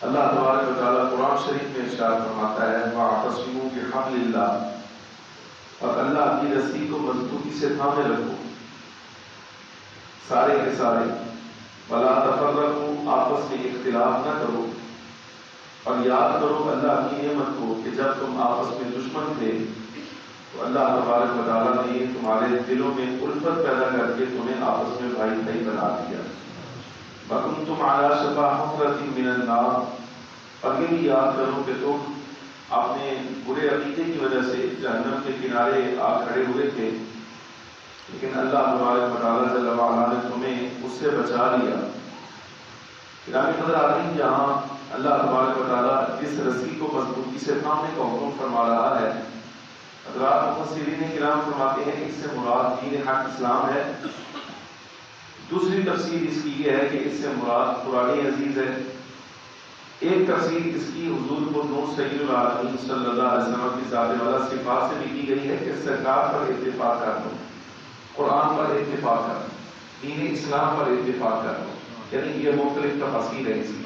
اللہ تبارک و تعالیٰ قرآن شریف میں ارشاد فرماتا ہے وَاعْتَصِمُوا بِحَبْلِ اللَّهِ، اور اللہ کی رسی کو مضبوطی سے تھامے رکھو سارے کے سارے، وَلَا تَفَرَّقُوا، آپس میں اختلاف نہ کرو، اور یاد کرو اللہ کی نعمت کو کہ جب تم آپس میں دشمن تھے تو اللہ تبارک و تعالیٰ نے تمہارے دلوں میں الفت پیدا کر کے تمہیں آپس میں بھائی بھائی بنا دیا۔ وَكُنْتُمْ عَلَىٰ شَفَا حُفْرَةٍ مِّنَ النَّارِ، اور یہ بھی یاد کرو کہ تم اپنے برے عقیدے کی وجہ سے جہنم کے کنارے آ کھڑے ہوئے تھے، لیکن اللہ تبارک و تعالیٰ جل وعلا نے تمہیں اس سے بچا لیا۔ گرامی حضرات، جہاں اللہ تبارک و تعالیٰ جس رسی کو مضبوطی سے تھامنے کا حکم فرما رہا ہے، حضرات مفسرین کرام فرماتے ہیں کہ اس سے مراد دین حق اسلام ہے۔ دوسری تفسیر اس کی یہ ہے کہ اس سے مراد قرآن عزیز ہے۔ ایک تفسیر اس کی حضور کو نور سید العالمین صلی اللہ علیہ وسلم کی ذات والا صفات سے بھی کی گئی ہے کہ سرکار پر اتفاق کر لو، قرآن پر اتفاق کر لو، دین اسلام پر اتفاق کر لو، یعنی یہ مختلف تفاسیر ہے۔ اس کی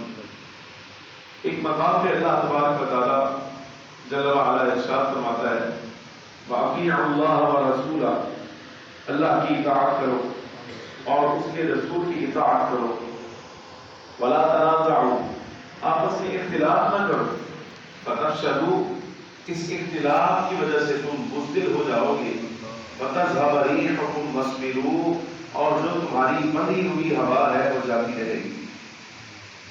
ایک مقام پہ اللہ تبارک و تعالیٰ جل وعلا ارشاد فرماتا ہے وَأَطِیعُوا اللَّهَ وَرَسُولَهُ، اللہ کی اطاعت کرو اور اس کے رسول کی اطاعت کرو، وَلَا تَنَازَعُوا، آپس میں اختلاف نہ کرو، فَتَفْشَلُوا، اس اختلاف کی وجہ سے تم بزدل ہو جاؤ گے، وَتَذْهَبَ رِيحُكُمْ وَاصْبِرُوا، اور جو تمہاری بندھی ہوئی ہوا ہے وہ جاتی رہے گی۔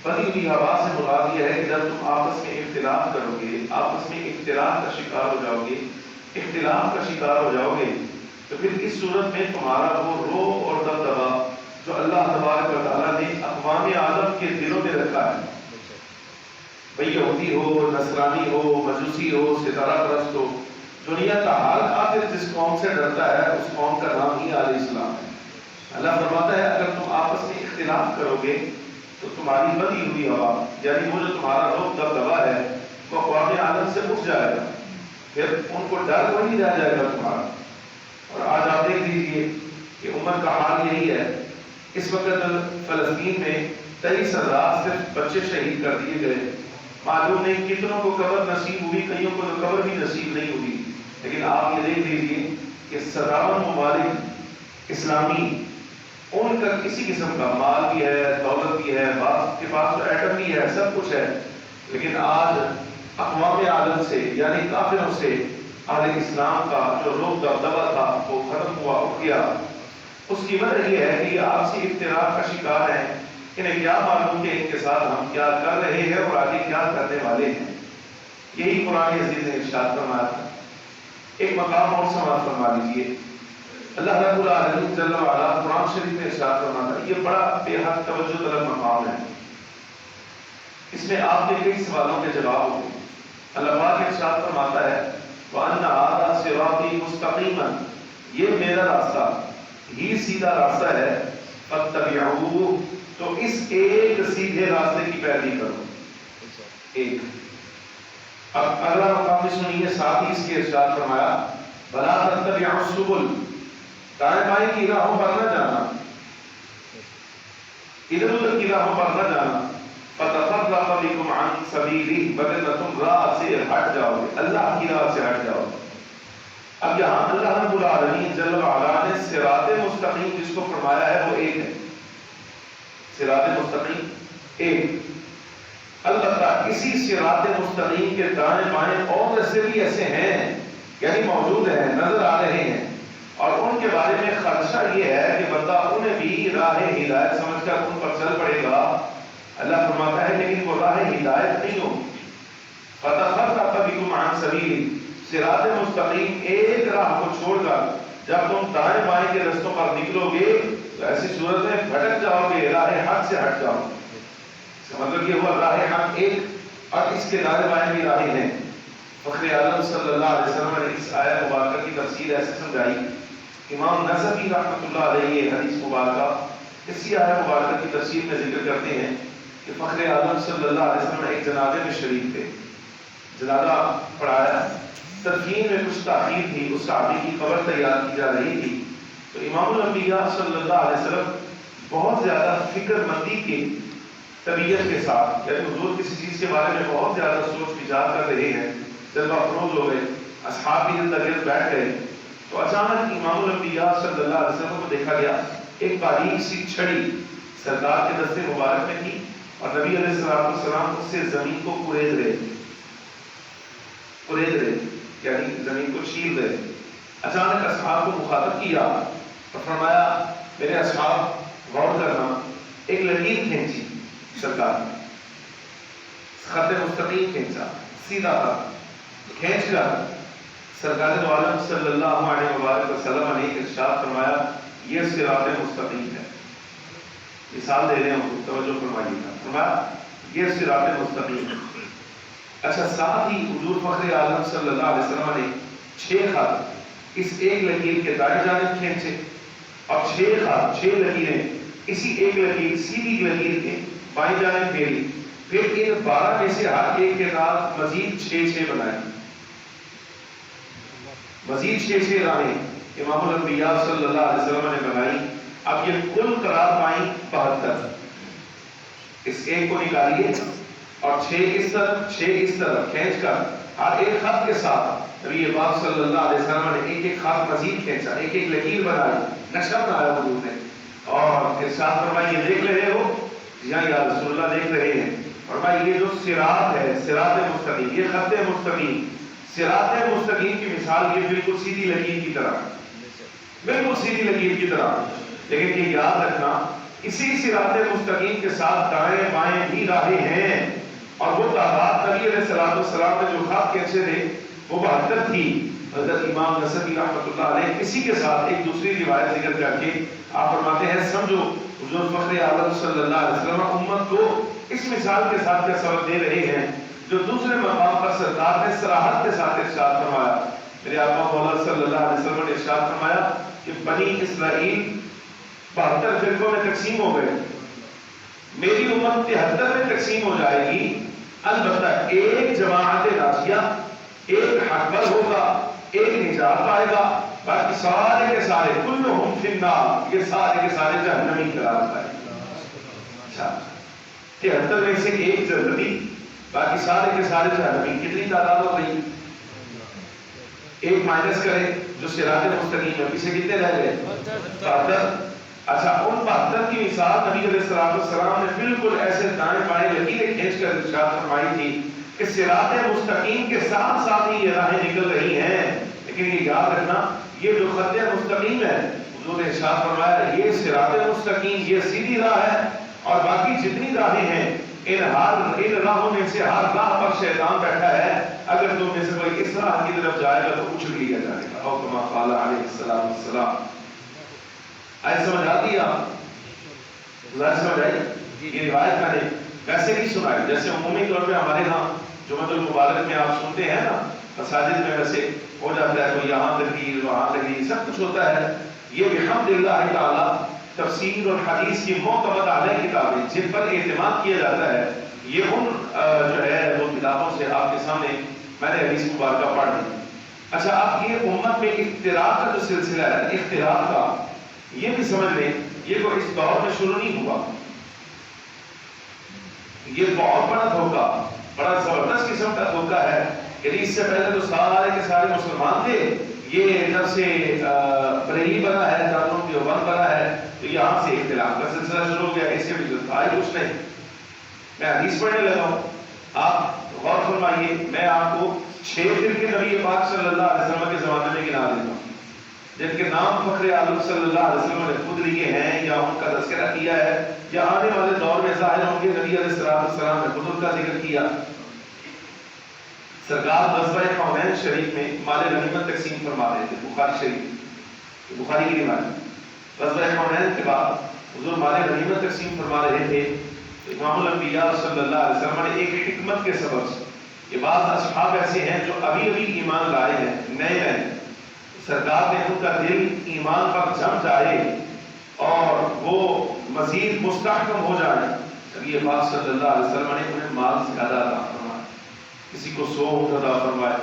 بندھی ہوئی ہوا سے مراد یہ ہے کہ جب تم آپس میں اختلاف کرو گے، آپس میں اختلاف کا شکار ہو جاؤ گے، اختلاف کا شکار ہو جاؤ گے، تو پھر اس صورت میں تمہارا وہ روب اور دبدبا جو اللہ تبارک و تعالیٰ نے اقوام عالم کے دلوں میں رکھا ہے، بھئی یہودی ہو، نصرانی ہو، مجوسی ہو، ستارہ پرست ہو، دنیا کا حال آخر جس قوم سے ڈرتا ہے اس قوم کا نام ہی اہل اسلام ہے۔ اللہ فرماتا ہے اگر تم آپس میں اختلاف کرو گے تو تمہاری بندھی ہوئی ہوا، یعنی وہ جو تمہارا روب دبدبا ہے وہ اقوام عالم سے اٹھ جائے گا، پھر ان کو ڈر وہی رہ جائے گا تمہارا۔ اور آج آپ دیکھ لیجیے کہ امت کا حال یہی ہے، اس وقت فلسطین میں 23,000 صرف بچے شہید کر دیے گئے، معلوم نہیں کتنوں کو قبر نصیب ہوئی، کئیوں کو تو قبر بھی نصیب نہیں ہوئی، لیکن آپ یہ دیکھ لیجیے کہ 57 ممالک اسلامی، ان کا کسی قسم کا مال بھی ہے، دولت بھی ہے، باپ کے پاس تو ایٹم بھی ہے، سب کچھ ہے، لیکن آج اقوام عالم سے یعنی کافروں سے اہل اسلام کا جو روب دبدبا تھا وہ ختم ہوا، اٹھ گیا۔ اس کی وجہ یہ ہے کہ یہ آپسی اختلاف کا شکار ہیں، انہیں کیا معلوم کہ ان کے ساتھ ہم کیا کر رہے ہیں اور آگے کیا کرنے والے ہیں۔ یہی قرآن عزیز نے ارشاد فرمایا تھا۔ ایک مقام اور سماعت فرما لیجیے، اللہ رب العالمین جل وعلا قرآن شریف میں ارشاد فرماتا ہے، یہ بڑا بے حد توجہ طلب مقام ہے، اس میں آپ کے کئی سوالوں کے جواب ہوں گے۔ اللہ پاک ارشاد فرماتا ہے وَأَنَّ هَذَا صِرَاطِي مُسْتَقِيمًا، یہ میرا راستہ ہی سیدھا راستہ ہے، فَاتَّبِعُوهُ، تو اس ایک سیدھے راستے کی پیروی کرو۔ ایک اب اگلا مقام سنیے، ساتھ ہی اس کے ارشاد فرمایا وَلَا تَتَّبِعُوا السُّبُلَ، دائیں بائیں کی راہوں پر نہ جانا، ادھر ادھر کی راہوں پر نہ جانا، فَتَفَرَّقَ بِكُمْ عَنْ سَبِيلِهِ، وَإِنَّ تُمْ راہ سے ہٹ جاؤ گے، اللہ کی راہ سے ہٹ جاؤ گے۔ اب یہاں اللہ رب العالمین جل وعلا نے صراط مستقیم جس کو فرمایا ہے وہ ایک ہے، صراط مستقیم ایک، البتہ اسی صراط مستقیم کے دائیں بائیں اور راستے بھی ایسے ہیں، یعنی موجود ہیں، نظر آ رہے ہیں، اور ان کے بارے میں خدشہ یہ ہے کہ بندہ انہیں بھی راہ ہدایت سمجھ کر ان پر چل پڑے گا۔ اللہ فرماتا ہے لیکن وہ راہ ہدایت نہیں ہو، فَتَفَرَّقَ بِكُمْ عَنْ سَبِيلِهِ، صراط مستقیم ایک راہ کو چھوڑ کر جب تم دائیں بائیں کے رستوں پر نکلو گے تو ایسی صورت میں بھٹک جاؤ گے، راہ حق سے ہٹ جاؤ گے۔ اس کا مطلب یہ ہوا راہ حق ایک اور اس کے دائیں بائیں بھی راہیں ہیں۔ فخر عالم صلی اللہ علیہ وسلم نے اس آیت مبارکہ کی تفسیر ایسے سمجھائی، امام نصفی رحمۃ اللہ علیہ حدیث مبارکہ اسی آیت مبارکہ کی تفسیر میں ذکر کرتے ہیں کہ فخر عالم صلی اللہ علیہ وسلم ایک جنازے میں شریک تھے، جنازہ پڑھایا، تدفین میں کچھ تاخیر تھی، اس صحابی کی قبر تیار کی جا رہی تھی، تو امام الانبیاء صلی اللہ علیہ وسلم بہت زیادہ فکر مندی کے طبیعت کے ساتھ، یعنی حضور کسی چیز کے بارے میں بہت زیادہ سوچ وچار کر رہے ہیں، جذبہ افروز ہو گئے، اصحاب بھی ارد گرد بیٹھ گئے، تو اچانک امام الانبیاء صلی اللہ علیہ وسلم کو دیکھا گیا ایک باریک سی چھڑی سرکار کے دستے مبارک میں تھی، اور نبی علیہ السلام اس سے زمین کو کرید رہے، یعنی زمین کو چھیل رہے۔ اچانک اصحاب کو مخاطب کیا اور فرمایا میرے اصحاب غور کرنا، ایک لکیر کھینچی سرکار، خط مستقیم کھینچا، سیدھا تھا، کھینچ کر سرکار دو عالم صلی اللہ علیہ وآلہ وسلم نے ارشاد فرمایا یہ صراط مستقیم ہے۔ مثال دے رہے ہیں، توجہ فرمائیے گا، فرمایا یہ صراط مستقیم ہے۔ اچھا، ساتھ ہی حضور فخر عالم صلی اللہ علیہ وسلم نے 6 خط اس ایک لکیر کے دائیں جانب کھینچے، اور 6 خط 6 لکیریں اسی ایک لکیر سیدھی لکیر کے بائیں جانب پھیری، پھر ان 12 میں سے ہر ایک کے ساتھ مزید 6 بنائے، مزید 6 راہیں امام الانبیاء صلی اللہ علیہ وسلم نے بنائی۔ اب یہ کل قرار پائیں 72۔ اس ایک کو نکالیے اور 6 اس طرف کھینچ کر ہر ایک خط کے ساتھ نبی پاک صلی اللہ علیہ وسلم نے ایک خط مزید کھینچا، ایک لکیر بنائی، نقشہ بنایا حضور نے، اور ارشاد فرمایا یہ دیکھ رہے ہو؟ جی ہاں یا رسول اللہ دیکھ رہے ہیں۔ فرمایا یہ جو صراط ہے، صراط مستقیم، یہ خط مستقیم، صراط مستقیم کی مثال یہ بالکل سیدھی لکیر کی طرح، بالکل سیدھی لکیر کی طرح، لیکن یہ یاد رکھنا اسی صراط مستقیم کے ساتھ دائیں بائیں بھی راہیں ہیں، اور وہ تعداد نبی علیہ السلام نے جو خط کھینچے تھے وہ 72 تھی۔ حضرت امام نسبی رحمۃ اللہ علیہ اسی کے ساتھ ایک دوسری روایت ذکر کر کے آپ فرماتے ہیں سمجھو حضور فخر عالم صلی اللہ علیہ وسلم امت کو اس مثال کے ساتھ کیا سبق دے رہے ہیں، جو دوسرے مقام پر سرکار نے صراحت کے ساتھ ارشاد فرمایا۔ میرے آقا مولا صلی اللہ علیہ وسلم نے ارشاد فرمایا کہ بنی اسرائیل 72 فرقوں میں تقسیم ہو گئے، میری امت 73 میں تقسیم ہو جائے گی، البتہ ایک جماعت ناجیہ، ایک حق پر ہوگا، ایک نجات پائے گا، باقی سارے کے سارے کلہم فی النار، یہ سارے کے سارے جہنمی قرار پائے گا۔ اچھا، 73 میں سے ایک جنتی، باقی سارے کے سارے جہنمی، کتنی تعداد ہو گئی؟ ایک مائنس کریں جو صراط مستقیم ہے، پیچھے کتنے رہ گئے؟ 72۔ اچھا، ان 72 کی مثال نبی علیہ السلام نے بالکل ایسے دائیں بائیں لکیریں کھینچ کر ارشاد فرمائی تھی کہ صراط مستقیم کے ساتھ ساتھ ہی یہ راہیں نکل رہی ہیں، لیکن یہ یاد رکھنا یہ جو خط مستقیم ہے حضور نے ارشاد فرمایا یہ صراط مستقیم، یہ سیدھی راہ ہے، اور باقی جتنی راہیں ہیں ان راہوں میں سے ہر راہ پر شیطان بیٹھا ہے، اگر تم میں سے کوئی اس راہ کی طرف جائے گا تو اچھل لیا جائے گا، اور کما قال علیہ السلام۔ آئے سمجھ آتی آپ؟ سمجھ آئی؟ یہ روایت میں نے ویسے نہیں سنائی، جیسے عمومی طور پہ ہمارے ہاں جمعۃ المبارک میں آپ سنتے ہیں نا، مساجد میں ویسے ہو جاتا ہے، کوئی یہاں تقریر وہاں تقریر سب کچھ ہوتا ہے۔ یہ بحمدللہ تعالی تفسیر اور حدیث کی معتمد علیہ کتابیں جن پر اعتماد کیا جاتا ہے، یہ ان جو ہے وہ کتابوں سے آپ کے سامنے میں نے حدیث مبارکہ پڑھ دی۔ اچھا، اب یہ امت میں اختلاف کا جو سلسلہ ہے، اختلاف کا، یہ بھی سمجھ لیں یہ کوئی اس دور میں شروع نہیں ہوا، یہ بہت بڑا دھوکہ، بڑا زبردست قسم کا دھوکہ ہے کہ اس سے پہلے تو سارے کے سارے مسلمان تھے، یہ جب سے بریلی بنا ہے، دارالعلوم دیوبند بنا ہے، تو یہاں سے اختلاف کا سلسلہ شروع ہو گیا، اس کے بھی جو تھا کچھ نہیں۔ میں حدیث پڑھنے لگا ہوں، آپ غور فرمائیے، میں آپ کو 6 فرقے نبی پاک صلی اللہ علیہ وسلم کے زمانے میں گنا دیتا ہوں، جن کے نام فخر عالم صلی اللہ علیہ وسلم نے خود لیے ہیں یا ان کا تذکرہ کیا ہے یا آنے والے دور میں ظاہر ہوں گے، نبی علیہ السلام نے خود ان کا ذکر کیا۔ سرکار غزوہ حنین شریف میں مال غنیمت تقسیم فرما رہے تھے، بخاری شریف، بخاری کی روایت، غزوہ حنین کے بعد حضور مال غنیمت تقسیم فرما رہے تھے، امام الانبیاء صلی اللہ علیہ وسلم نے ایک حکمت کے سبب سے، یہ بعض اصحاب ایسے ہیں جو ابھی ایمان لائے ہیں، نئے سرکار نے ان کا دل ایمان پر جم جائے اور وہ مزید مستحکم ہو جائے، نبی پاک صلی اللہ علیہ وسلم نے انہیں مال زیادہ عطا فرمایا، کسی کو 100 اونٹ عطا فرمائے،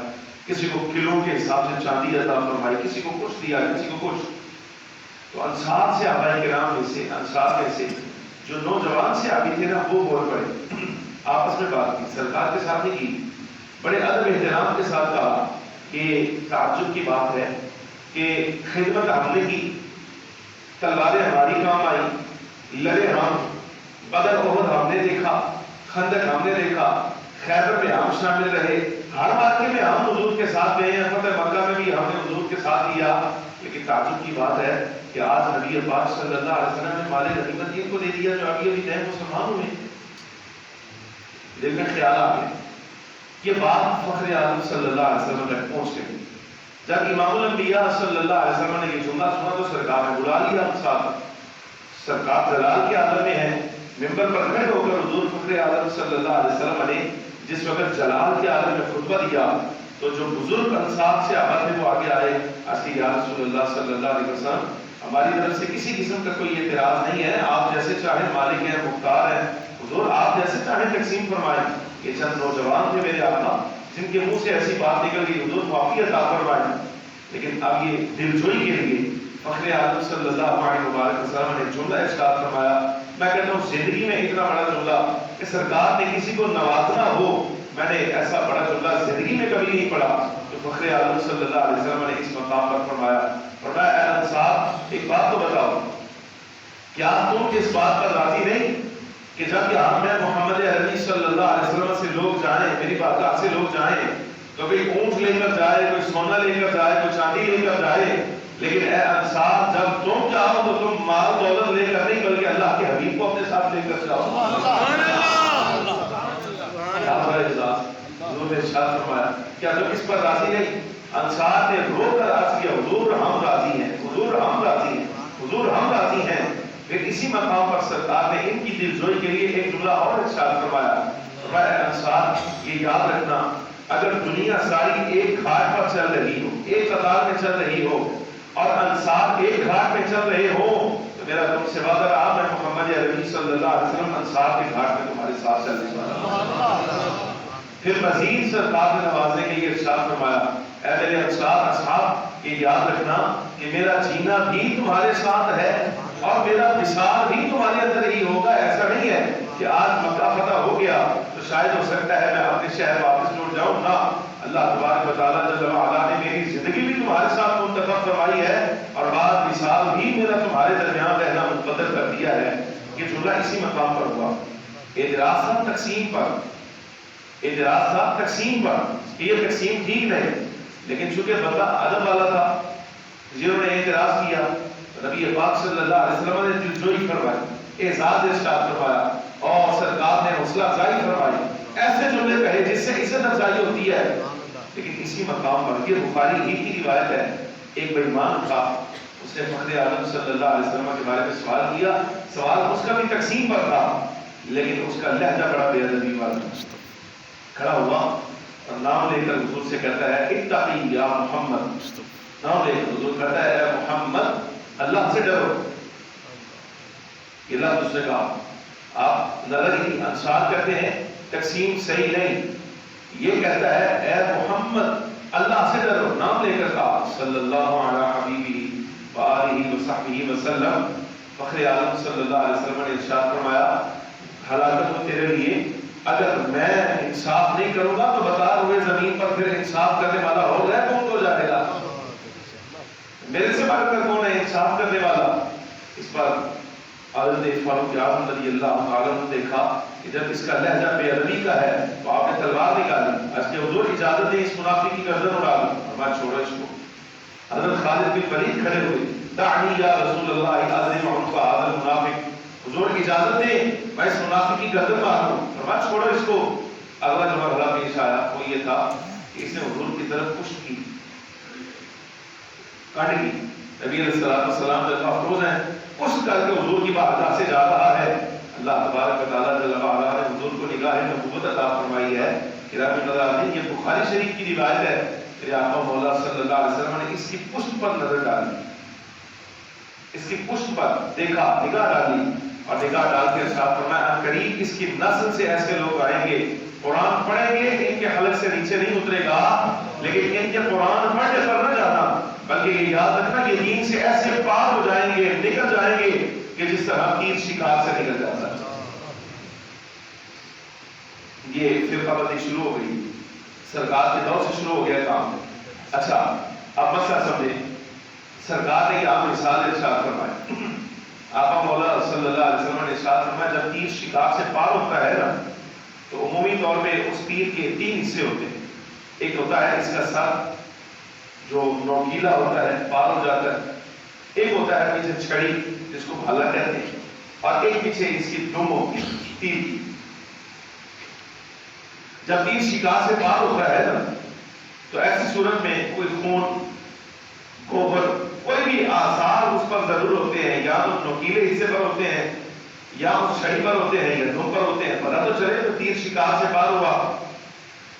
کسی کو کلو کے حساب سے چاندی عطا فرمائی، کسی کو کچھ دیا، کسی کو کچھ۔ تو انصار سے آبائی کرام میں سے، انصار میں سے جو نوجوان سے آگے تھے نا وہ بول پڑے، آپس میں بات کی، سرکار کے ساتھ ہی کی، بڑے ادب احترام کے ساتھ کہا کہ تعجب کی بات ہے کہ خدمت ہم نے کی، تلواریں ہماری کام آئی، لڑے ہم، بدر احد ہم نے دیکھا، خندق ہم نے دیکھا، خیبر میں ہم شامل رہے، ہر واقعے میں ہم حضور کے ساتھ گئے ہیں، فتح مکہ میں بھی ہم نے حضور کے ساتھ کیا، لیکن تعجب کی بات ہے کہ آج نبی پاک صلی اللہ علیہ وسلم نے مال غنیمت ان کو دے دیا جو ابھی نئے مسلمان ہوئے۔ دل میں خیال آ گیا، یہ بات فخر عالم صلی اللہ علیہ وسلم تک پہنچ گئی۔ جب امام الانبیاء صلی اللہ علیہ وسلم نے یہ جملہ سنا تو سرکار نے بلا لیا ہم ساتھ، سرکار جلال کے عالم میں ہیں، ممبر پر کھڑے ہو کر حضور فخر عالم صلی اللہ علیہ وسلم نے جس وقت جلال کے عالم میں خطبہ دیا تو جو بزرگ انصار سے آباد ہے وہ آگے آئے، اصلی یا رسول اللہ صلی اللہ علیہ وسلم ہماری طرف سے کسی قسم کا کوئی اعتراض نہیں ہے، آپ جیسے چاہیں مالک ہیں، مختار ہیں، حضور آپ جیسے چاہیں تقسیم فرمائیں۔ یہ چند نوجوان تھے میرے آقا جن کے منہ سے ایسی بات نکل گئی، حضور معافی عطا فرمائیں۔ لیکن اب یہ دلجوئی کے لیے فخر عالم صلی اللہ علیہ وسلم نے جملہ ارشاد فرمایا، میں کہتا ہوں زندگی میں اتنا بڑا جملہ کہ سرکار نے کسی کو نوازنا ہو، میں نے ایسا بڑا جملہ زندگی میں کبھی نہیں پڑھا جو فخر عالم صلی اللہ علیہ وسلم نے اس مقام پر فرمایا۔ فرمایا اے انصار ایک بات تو بتاؤ، کیا تم اس بات پر راضی نہیں کہ جب یہاں میں محمد عربی صلی اللہ علیہ وسلم سے لوگ جائیں، میری بارگاہ سے لوگ جائیں تو کوئی اونٹ لے کر جائے، کوئی سونا لے کر جائے، کوئی چاندی لے کر جائے، لیکن اے انصار جب تم جاؤ تو تم مال دولت لے کر نہیں بلکہ اللہ کے حبیب کو اپنے ساتھ لے کر جاؤ۔ حضور نے ارشاد فرمایا کیا تم اس پر راضی نہیں؟ انصار نے رو کر عرض کیا حضور ہم راضی ہیں، حضور ہم راضی ہیں، حضور ہم راضی ہیں۔ پھر اسی مقام پر سرکار نے ان کی دلجوئی کے لیے ایک جملہ اور ارشاد فرمایا، فرمایا انصار یہ یاد رکھنا اگر دنیا ساری ایک گھاٹ پر چل رہی ہو، ایک قطار میں چل رہی ہو اور انصار ایک گھاٹ میں چل رہے ہو تو میرا تم سے وعدہ رہا میں محمد عربی صلی اللہ علیہ وسلم انصار کے گھاٹ میں تمہارے ساتھ چلنے والا۔ پھر مزید سرکار نے نوازنے کے لیے ارشاد فرمایا اے میرے انصار اصحاب یہ یاد رکھنا کہ میرا جینا بھی تمہارے ساتھ ہے اور میرا وصال بھی تمہارے اندر ہی ہوگا۔ ایسا نہیں ہے کہ آج مکہ فتح ہو گیا تو شاید ہو سکتا ہے میں اپنے شہر واپس لوٹ جاؤں، نہ، اللہ تبارک و تعالیٰ جل وعلا نے میری زندگی بھی تمہارے ساتھ منتخب فرمائی ہے اور بعد وصال بھی میرا تمہارے درمیان رہنا مقدر کر دیا ہے۔ یہ جملہ اسی مقام پر ہوا۔ اعتراض تھا تقسیم پر، اعتراض تھا تقسیم پر کہ یہ تقسیم ٹھیک نہیں، لیکن چونکہ بندہ ادب والا تھا جنہوں نے اعتراض کیا نبی پاک صلی اللہ علیہ وسلم نے دلجوئی فرمائی، اعزاز ارشاد فرمایا اور سرکار نے حوصلہ افزائی فرمائی، ایسے جملے کہے جس سے عزت افزائی ہوتی ہے۔ لیکن اسی مقام پر یہ بخاری ہی کی روایت ہے، ایک بے ایمان تھا، اس نے فخر عالم صلی اللہ علیہ وسلم کے بارے میں سوال کیا، سوال اس کا بھی تقسیم پر تھا لیکن اس کا لہجہ بڑا بے ادبی والا، کھڑا ہوا اور نام لے کر حضور سے کہتا ہے اتقی یا محمد، نام لے کر حضور کہتا ہے اے محمد اللہ سے ڈرو۔ یہ لفظ اس نے کہا، آپ نظر ہی انصار کہتے ہیں تقسیم صحیح نہیں، یہ کہتا ہے اے محمد اللہ سے ڈرو، نام لے کر کہا صلی اللہ علیہ حبیبی وآلہ وصحبہ وسلم۔ فخر عالم صلی اللہ علیہ وسلم نے ارشاد فرمایا ہلاکت ہو تیرے لیے، اگر میں انصاف نہیں کروں گا تو بتا ہوئے زمین پر پھر انصاف کرنے والا ہو گیا کون ہو جائے گا؟ میرے سے بڑھ کر کون ہے انصاف کرنے والا؟ اس پر حضرت فاروق اعظم رضی اللہ عنہ نے دیکھا کہ جب اس کا لہجہ بے ادبی کا ہے تو آپ نے تلوار نکالی، اس کے حضور اجازت دیں اس منافق کی گردن اڑا دو، فرمایا چھوڑو اس کو۔ حضرت خالد بن ولید کھڑے ہوئے، دعنی یا رسول اللہ اضرب عنق هذا المنافق، حضور اجازت دیں میں اس منافق کی گردن مار دوں، فرمایا چھوڑو اس کو۔ اگلا جو مرحلہ پیش آیا وہ یہ تھا کہ اس نے حضور کی طرف پشت کی، کاٹ کی، نبی علیہ السلام جب افروز ہیں پشت کر کے حضور کی بارگاہ سے جا رہا ہے، اللہ تبارک و تعالیٰ جل وعلا نے حضور کو نگاہ نبوت عطا فرمائی ہے۔ کرام ناظرین یہ بخاری شریف کی روایت ہے، میرے آقا مولا صلی اللہ علیہ وسلم نے اس کی پشت پر نظر ڈالی، اس کی پشت پر دیکھا، نگاہ ڈالی اور نگاہ ڈال کے ارشاد فرمایا قریب اس کی نسل سے ایسے لوگ آئیں گے قرآن پڑھیں گے ان کے حلق سے نیچے نہیں اترے گا، لیکن ان کے قرآن پڑھنے پر نہ جانا بلکہ یہ یاد رکھنا یہ دین سے ایسے پار ہو جائیں گے، نکل جائیں گے کہ جس طرح تیر شکار سے نکل جاتا ہے. یہ فرقہ بندی شروع ہو گئی، سرکار کے دور سے شروع ہو گیا کام. اچھا اب مسئلہ سمجھیں. سرکار نے آپ مثال ارشاد فرمائے، آقا مولا صلی اللہ علیہ وسلم نے ارشاد فرمایا جب تیر شکار سے پار ہوتا ہے نا تو عمومی طور پہ اس تیر کے 3 حصے ہوتے ہیں. ایک ہوتا ہے اس کا سر جو نوکیلا ہوتا ہے، پار ہو جاتا ہے. ایک ہوتا ہے پیچھے چھڑی جس کو بھالا کہتے ہیں، اور ایک پیچھے اس کی دم ہوتی ہے تیر کی. جب تیر شکار سے پار ہوتا ہے نا تو ایسی صورت میں کوئی خون، گوبر، کوئی بھی آثار اس پر ضرور ہوتے ہیں، یا تو نوکیلے حصے پر ہوتے ہیں یا اس چھڑی پر ہوتے ہیں یا دم پر ہوتے ہیں. پتہ تو چلے تو تیر شکار سے پار ہوا.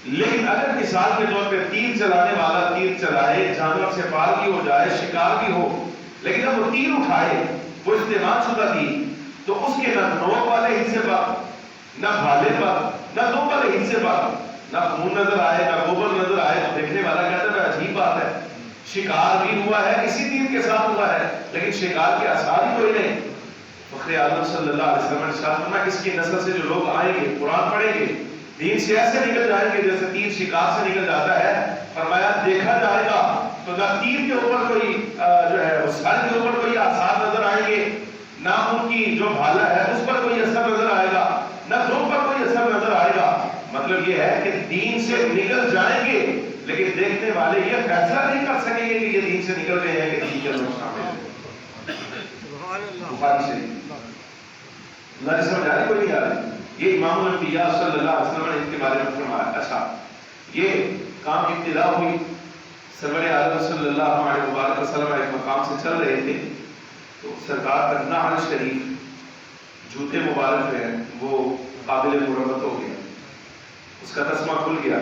لیکن اگر مثال کے طور پہ تیر چلانے والا تیر چلائے، جانور سے پار بھی ہو جائے، شکار بھی ہو، لیکن جب وہ تیر اٹھائے وہ استعمال شدہ تیر، تو اس کے نہ نوک والے حصے پر، نہ بھالے پر، نہ دم والے حصے پر نہ خون نظر آئے، نہ گوبر نظر آئے، تو دیکھنے والا کہتا ہے عجیب بات ہے، شکار بھی ہوا ہے، اسی تیر کے ساتھ ہوا ہے، لیکن شکار کے اثار ہی کوئی نہیں. فخر عالم صلی اللہ علیہ وسلم نے ارشاد فرمایا اس کی نسل سے جو لوگ آئیں گے، قرآن پڑھیں گے، دین سے ایسے نکل جائیں گے جیسے تیر شکار سے نکل جاتا ہے. فرمایا دیکھا جائے گا تو نہ تیر کے اوپر کوئی جو ہے سر کے اوپر کوئی آثار نظر آئیں گے، نہ ان کی جو بھالا ہے اس پر کوئی اثر نظر آئے گا، نہ دم پر کوئی اثر نظر آئے گا. مطلب یہ ہے کہ دین سے نکل جائیں گے، لیکن دیکھنے والے یہ فیصلہ نہیں کر سکیں گے کہ یہ دین سے نکل رہے ہیں کہ دین کے لوگ شامل ہیں. بخاری شریف اللہ نے سمجھا رہی کوئی نہیں آ رہی. یہ امام الانبیاء صلی اللہ علیہ وسلم نے ان کے بارے میں فرمایا. اچھا یہ کام ابتدا ہوئی، سرور عالم صلی اللہ علیہ وسلم ایک مقام سے چل رہے تھے تو سرکار کا نعل شریف، جوتے مبارک ہیں، وہ قابل مرمت ہو گیا، اس کا تسمہ کھل گیا.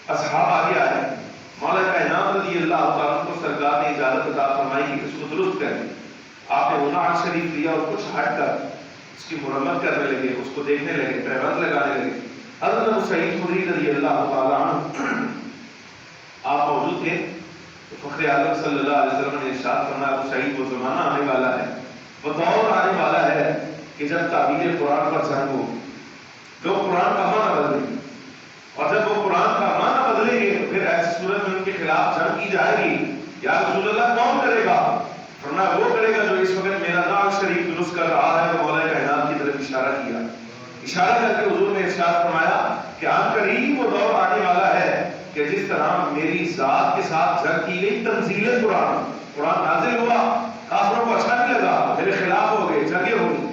اصحاب آگے آئے، مولا کائنات رضی اللہ تعالیٰ کو سرکار نے اجازت عطا فرمائی کہ اس کو درست کریں. آپ نے وہ نعل شریف لیا اور کچھ ہٹ کر اس کی مرمت کرنے لگے، اس کو دیکھنے لگے، پیوند لگانے لگے. حضرت ابو سعید خدری رضی اللہ تعالیٰ عنہ آپ موجود تھے تو فخر عالم صلی اللہ علیہ وسلم نے ارشاد فرمایا ابو سعید وہ زمانہ آنے والا ہے، وہ دور آنے والا ہے کہ جب تعبیر قرآن پر جنگ ہو، لوگ قرآن کا معنی بدلیں گے، اور جب وہ قرآن کا معنی بدلیں گے تو پھر ایسی صورت میں ان کے خلاف جنگ کی جائے گی. یا رسول اللہ کون کرے گا؟ فرمایا وہ کرے گا جو اس وقت میرا نعل شریف درست کر رہا ہے. تو مولا کائنات کی طرف اشارہ کیا، اشارہ کر کے حضور نے ارشاد فرمایا کہ آن قریب وہ دور آنے والا ہے کہ جس طرح میری ذات کے ساتھ جنگ کی گئی، تنزیل قرآن نازل ہوا، کافروں کو اچھا نہیں لگا، میرے خلاف ہو گئے، جنگیں ہوئی.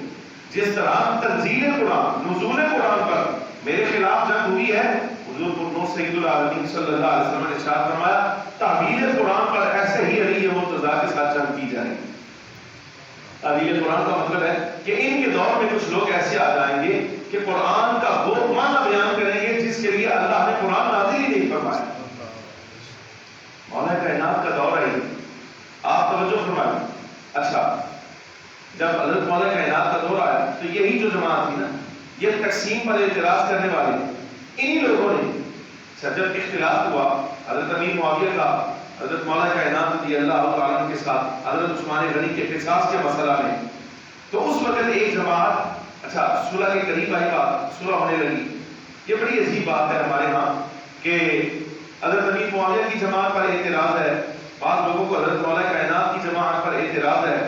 جس طرح تنزیل قرآن، نزول قرآن پر میرے خلاف جنگ ہوئی ہے، حضور پر سید العالمین صلی اللہ علیہ وسلم نے ارشاد فرمایا تعبیر قرآن پر ایسے ہی علی مرتضیٰ کے ساتھ جنگ کی جائے. تعبیر قرآن کا مطلب ہے کہ ان کے دور میں کچھ لوگ ایسے آ جائیں گے کہ قرآن کا وہ معنی بیان کریں گے جس کے لیے اللہ نے قرآن نازل ہی نہیں فرمایا. مولا کائنات کا دور ہے، آپ توجہ فرمائیں. اچھا جب حضرت مولا کائنات کا دور آیا تو یہی جو جماعت تھی نا، یہ تقسیم پر اعتراض کرنے والے انہی لوگوں نے جب اختلاف ہوا حضرت امیر معاویہ کا حضرت مولا کائنات رضی اللہ تعالیٰ کے ساتھ حضرت عثمان غنی کے قصاص کے مسئلہ میں، تو اس وقت ایک جماعت اچھا صلح کے قریب آئی، بات صلح ہونے لگی. یہ بڑی عجیب بات ہے ہمارے ہاں کہ حضرت امیر معاویہ کی جماعت پر اعتراض ہے، بعض لوگوں کو حضرت مولا کائنات کی جماعت پر اعتراض ہے.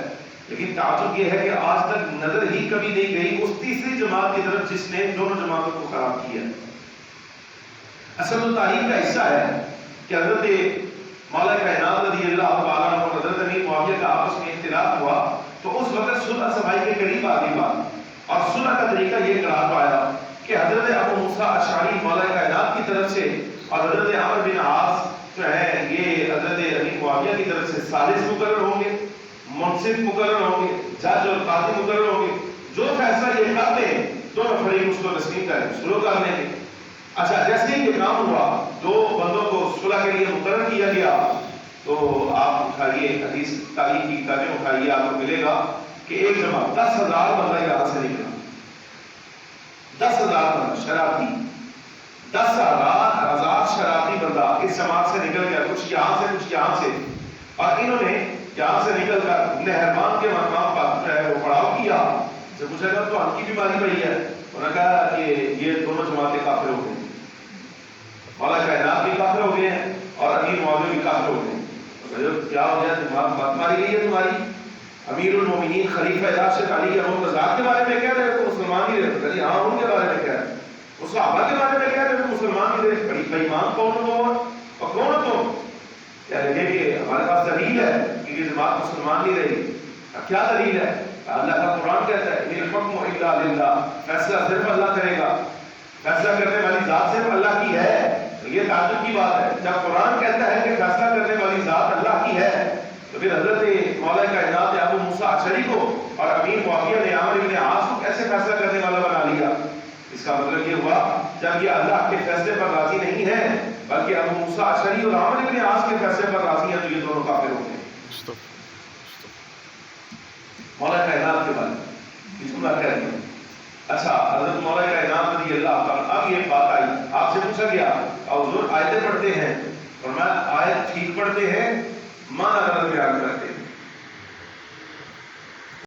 لیکن تعجب یہ ہے کہ آج تک نظر ہی کبھی نہیں گئی اس تیسری جماعت کی طرف جس نے دونوں جماعتوں کو خراب کیا. اصل تاریخ کا حصہ ہے کہ حضرت مولا کائنات رضی اللہ تعالیٰ عنہ اور حضرت امیر معاویہ کا آپس میں اختلاف ہوا تو اس وقت صلح صفائی کے قریب آ گئی بات، اور صلح کا طریقہ یہ قرار پایا کہ حضرت ابو موسیٰ اشعری مولا کائنات کی طرف سے اور حضرت عمرو بن عاص جو ہے یہ حضرت امیر معاویہ کی طرف سے ثالث مقرر ہوں گے، منصف مقرر ہوں گے، جج اور قاضی مقرر ہوں گے. جو فیصلہ یہ کرتے ہیں دونوں فریق اس کو تسلیم کریں، سلو کر لیں گے. اچھا جیسے ہی یہ کام ہوا، دو بندوں کو صلح کے لیے مقرر کیا گیا، تو آپ اٹھائیے حدیث تاریخ کی کتابیں اٹھائیے، آپ کو ملے گا کہ ایک جماعت 10,000 بندہ یہاں سے نکلا، 10,000 بندہ شرابی، 10,000 شرابی بندہ اس جماعت سے نکل گیا، کچھ یہاں سے کچھ یہاں سے. اور انہوں نے جہاں سے نکل کر نہربان کے مقام پر جو ہے وہ پڑاؤ کیا، سے پوچھا گیا تو ان کی بیماری بڑی ہے، انہوں نے کہا کہ یہ دونوں جماعتیں کافر ہو گئی، مولا کائنات بھی کافر ہو گئے ہیں اور امیر معاویہ بھی کافر ہو گئے ہیں۔ کیا ہو گیا، دماغ بات ماری گئی ہے تمہاری؟ امیر المومنین خلیفہ راشد علی مرتضیٰ کے بارے میں کہہ رہے ہو تو مسلمان ہی رہے، ہاں ان کے بارے میں کہہ رہے، اس صحابہ کے بارے میں کہہ رہے ہو مسلمان ہی رہے، بڑی بےایمان کون ہو اور کون ہو تم؟ کیا لگے کہ ہمارے پاس دلیل ہے کہ یہ جماعت مسلمان نہیں رہی؟ کیا دلیل ہے؟ اللہ کا قرآن کہتا ہے ان الحکم الا للہ، فیصلہ صرف اللہ کرے گا، فیصلہ کرنے والی ذات صرف اللہ کی ہے۔ یہ تعجب کی بات ہے، جب قرآن کہتا ہے کہ فیصلہ کرنے والی ذات اللہ کی ہے تو پھر حضرت مولا کائنات ابو موسیٰ اشعری کو اور امیر معاویہ نے عامر بن عاص کو کیسے فیصلہ کرنے والا بنا لیا؟ اس کا مطلب یہ ہوا جب یہ اللہ کے فیصلے پر راضی نہیں ہے بلکہ ابو موسیٰ اشعری اور عامر بن عاص کے فیصلے پر راضی ہیں تو یہ دونوں کافر ہوں گے۔ مولا کائنات کے بارے میں اس کو نہ کہہ دیا۔ اچھا، حضرت مولا کائنات رضی اللہ عنہ، اب یہ بات آئی، آپ سے پوچھا گیا اور حضور آیتیں پڑھتے ہیں، فرمایا آیت ٹھیک پڑھتے ہیں، معنی غلط بیان کرتے